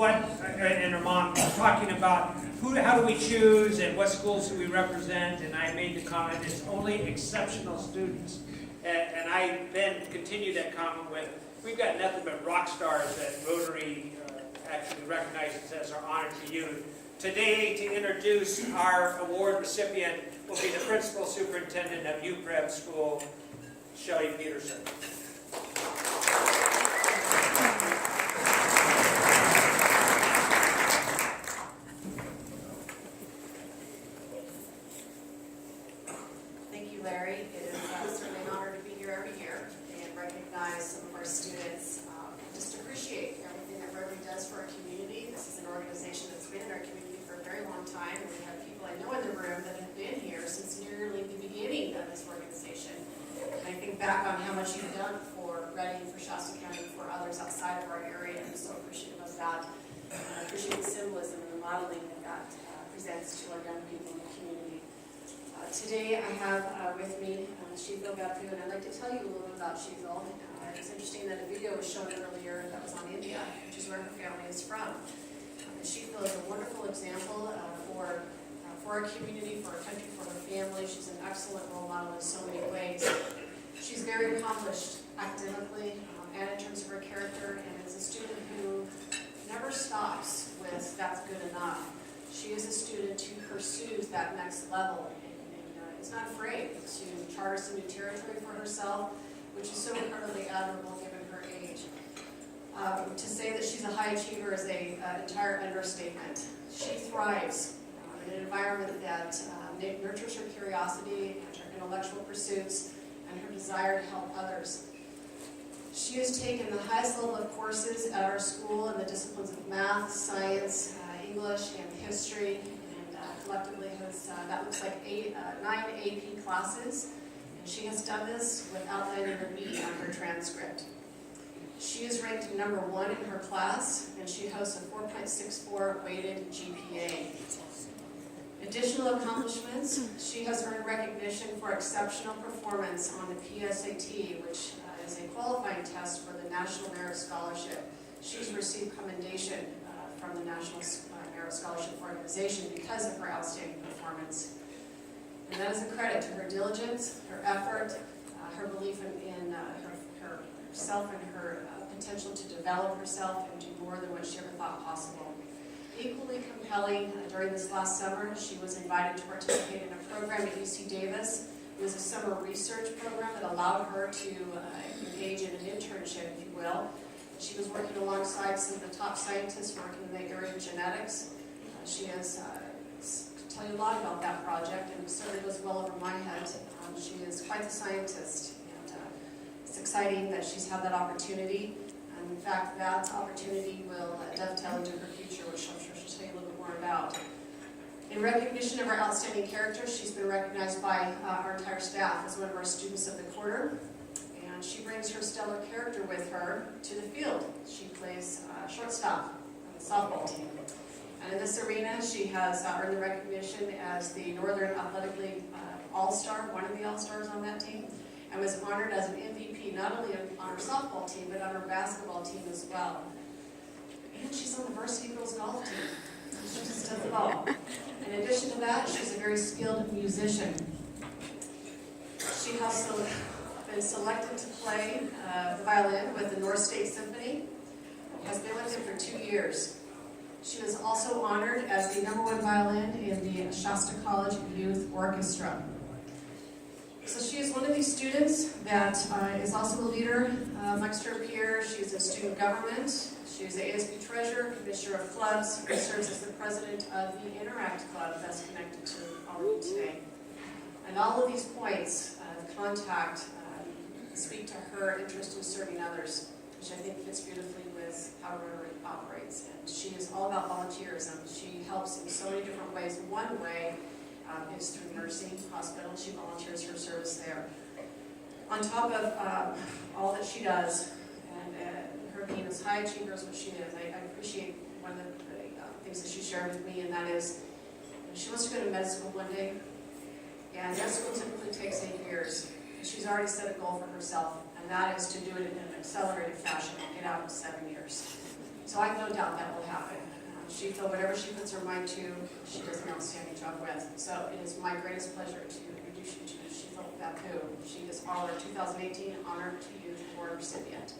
and her mom talking about how do we choose and what schools do we represent, and I made the comment, it's only exceptional students. And I then continued that comment with, we've got nothing but rock stars that Rotary actually recognizes as our honor to youth. Today, to introduce our award recipient will be the Principal Superintendent of UPrep School, Shelley Peterson. Thank you, Larry. It is certainly an honor to be here every year and recognize some of our students and just appreciate everything that Rotary does for our community. This is an organization that's been in our community for a very long time, and we have people I know in the room that have been here since nearly the beginning of this organization. And I think back on how much you've done for Reading, for Shasta County, for others outside of our area, and I'm so appreciative of that. I appreciate the symbolism and the modeling that presents to our young people in the community. Today I have with me Sheetal, and I'd like to tell you a little bit about Sheetal. It's interesting that a video was shown earlier that was on India, which is where her family is from. Sheetal is a wonderful example for our community, for our country, for her family. She's an excellent role model in so many ways. She's very accomplished academically and in terms of her character, and is a student who never stops with that's good enough. She is a student who pursues that next level and is not afraid to charter some new territory for herself, which is so incredibly admirable given her age. To say that she's a high achiever is an entire understatement. She thrives in an environment that nurtures her curiosity and her intellectual pursuits and her desire to help others. She has taken the highest level of courses at our school in the disciplines of math, science, English, and history, and collectively has, that looks like 9 AP classes, and she has done this without letting her B on her transcript. She is ranked number 1 in her class, and she hosts a 4.64 weighted GPA. Additional accomplishments, she has earned recognition for exceptional performance on the PSAT, which is a qualifying test for the National Merit Scholarship. She's received commendation from the National Merit Scholarship Organization because of her outstanding performance. And that is a credit to her diligence, her effort, her belief in herself and her potential to develop herself and do more than what she ever thought possible. Equally compelling, during this last summer, she was invited to participate in a program at UC Davis. It was a summer research program that allowed her to engage in an internship, if you will. She was working alongside some of the top scientists working in the area of genetics. She has tell you a lot about that project, and it certainly goes well over my head. She is quite the scientist, and it's exciting that she's had that opportunity. And in fact, that opportunity will dovetail into her future, which I'm sure she'll tell you a little bit more about. In recognition of her outstanding character, she's been recognized by our entire staff as one of our students of the quarter. And she brings her stellar character with her to the field. She plays shortstop on the softball team. And in this arena, she has earned the recognition as the Northern Athletic League All-Star, one of the All-Stars on that team, and was honored as an MVP not only on her softball team, but on her basketball team as well. And she's on the Varsity Girls golf team. She just does it all. In addition to that, she's a very skilled musician. She has been selected to play the violin with the North State Symphony, has been with them for 2 years. She was also honored as the #1 violin in the Shasta College Youth Orchestra. So she is one of these students that is also a leader amongst her peers. She's in student government. She's the ASB treasurer, commissioner of clubs, and serves as the president of the Interact Club that's connected to all of you today. And all of these points of contact speak to her interest in serving others, which I think fits beautifully with how Rotary operates. And she is all about volunteerism. She helps in so many different ways. One way is through nursing, hospital. She volunteers her service there. On top of all that she does, and her being as high achiever as what she is, I appreciate one of the things that she shared with me, and that is she wants to go to med school one day, and med school typically takes 8 years. She's already set a goal for herself, and that is to do it in an accelerated fashion and get out in 7 years. So I have no doubt that will happen. Sheetal, whatever she puts her mind to, she does an outstanding job with. So it is my greatest pleasure to introduce you to Sheetal. She is our 2018 Honor to Youth Award recipient.